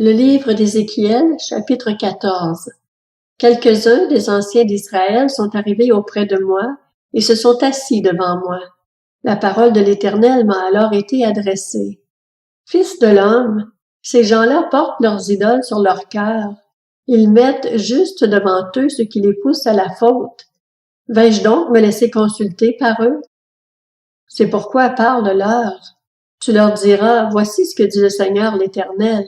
Le livre d'Ézéchiel, chapitre 14. Quelques-uns des anciens d'Israël sont arrivés auprès de moi et se sont assis devant moi. La parole de l'Éternel m'a alors été adressée. Fils de l'homme, ces gens-là portent leurs idoles sur leur cœur. Ils mettent juste devant eux ce qui les pousse à la faute. Vais-je donc me laisser consulter par eux? C'est pourquoi parle-leur. Tu leur diras, voici ce que dit le Seigneur l'Éternel.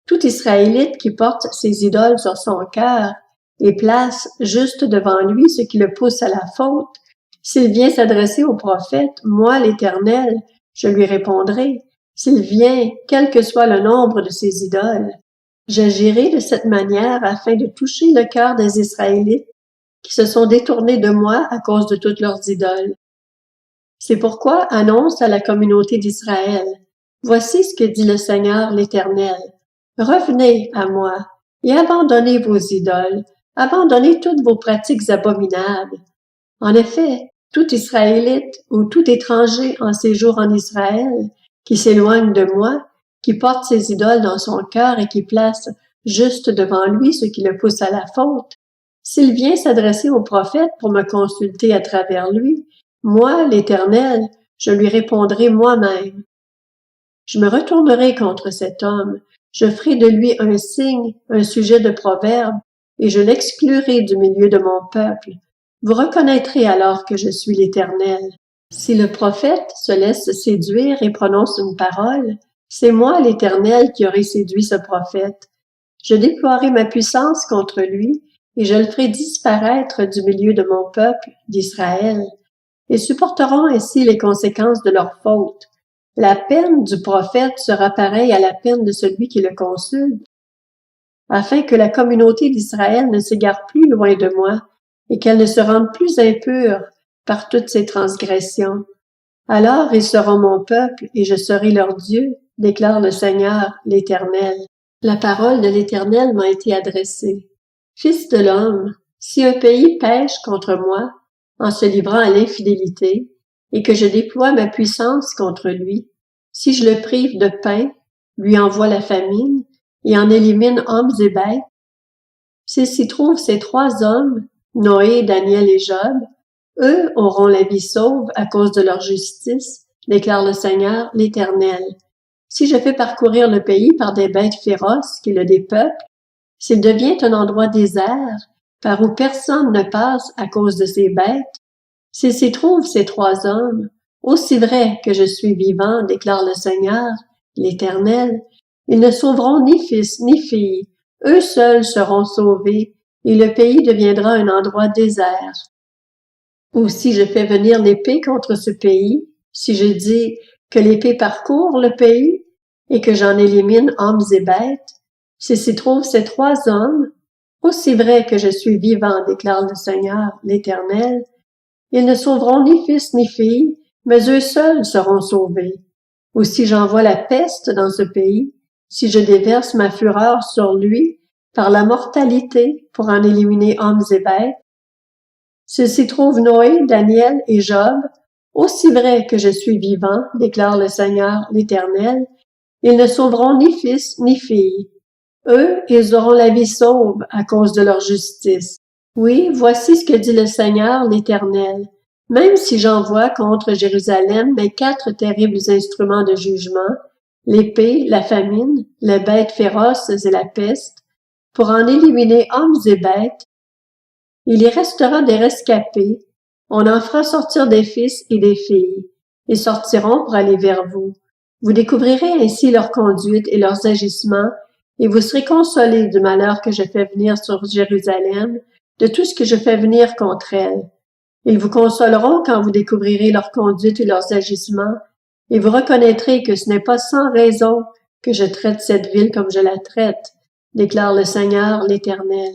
Tout Israélite qui porte ses idoles sur son cœur et place juste devant lui ce qui le pousse à la faute, s'il vient s'adresser au prophète, moi l'Éternel, je lui répondrai. S'il vient, quel que soit le nombre de ses idoles, j'agirai de cette manière afin de toucher le cœur des Israélites qui se sont détournés de moi à cause de toutes leurs idoles. C'est pourquoi annonce à la communauté d'Israël, voici ce que dit le Seigneur l'Éternel. Revenez à moi et abandonnez vos idoles, abandonnez toutes vos pratiques abominables. En effet, tout Israélite ou tout étranger en séjour en Israël qui s'éloigne de moi, qui porte ses idoles dans son cœur et qui place juste devant lui ce qui le pousse à la faute, s'il vient s'adresser au prophète pour me consulter à travers lui, moi, l'Éternel, je lui répondrai moi-même. Je me retournerai contre cet homme, je ferai de lui un signe, un sujet de proverbe, et je l'exclurai du milieu de mon peuple. Vous reconnaîtrez alors que je suis l'Éternel. Si le prophète se laisse séduire et prononce une parole, c'est moi l'Éternel qui aurai séduit ce prophète. Je déploierai ma puissance contre lui, et je le ferai disparaître du milieu de mon peuple, d'Israël. Ils supporteront ainsi les conséquences de leur faute. La peine du prophète sera pareille à la peine de celui qui le consulte, afin que la communauté d'Israël ne s'égare plus loin de moi et qu'elle ne se rende plus impure par toutes ses transgressions. Alors ils seront mon peuple et je serai leur Dieu, déclare le Seigneur, l'Éternel. La parole de l'Éternel m'a été adressée. Fils de l'homme, si un pays pêche contre moi en se livrant à l'infidélité, et que je déploie ma puissance contre lui, si je le prive de pain, lui envoie la famine, et en élimine hommes et bêtes, s'il s'y trouve ces trois hommes, Noé, Daniel et Job, eux auront la vie sauve à cause de leur justice, déclare le Seigneur, l'Éternel. Si je fais parcourir le pays par des bêtes féroces qui le dépeuplent, s'il devient un endroit désert, par où personne ne passe à cause de ces bêtes, s'il s'y trouve ces trois hommes, aussi vrai que je suis vivant, déclare le Seigneur, l'Éternel, ils ne sauveront ni fils ni fille, eux seuls seront sauvés, et le pays deviendra un endroit désert. Ou si je fais venir l'épée contre ce pays, si je dis que l'épée parcourt le pays, et que j'en élimine hommes et bêtes, s'il s'y trouve ces trois hommes, aussi vrai que je suis vivant, déclare le Seigneur, l'Éternel, ils ne sauveront ni fils ni fille, mais eux seuls seront sauvés. Ou si j'envoie la peste dans ce pays, si je déverse ma fureur sur lui par la mortalité pour en éliminer hommes et bêtes, s'il s'y trouve Noé, Daniel et Job, aussi vrai que je suis vivant, déclare le Seigneur l'Éternel, ils ne sauveront ni fils ni fille. Eux, ils auront la vie sauve à cause de leur justice. Oui, voici ce que dit le Seigneur l'Éternel. Même si j'envoie contre Jérusalem mes 4 terribles instruments de jugement, l'épée, la famine, les bêtes féroces et la peste, pour en éliminer hommes et bêtes, il y restera des rescapés, on en fera sortir des fils et des filles. Ils sortiront pour aller vers vous. Vous découvrirez ainsi leur conduite et leurs agissements, et vous serez consolés du malheur que je fais venir sur Jérusalem, de tout ce que je fais venir contre elle. Ils vous consoleront quand vous découvrirez leur conduite et leurs agissements, et vous reconnaîtrez que ce n'est pas sans raison que je traite cette ville comme je la traite, déclare le Seigneur l'Éternel.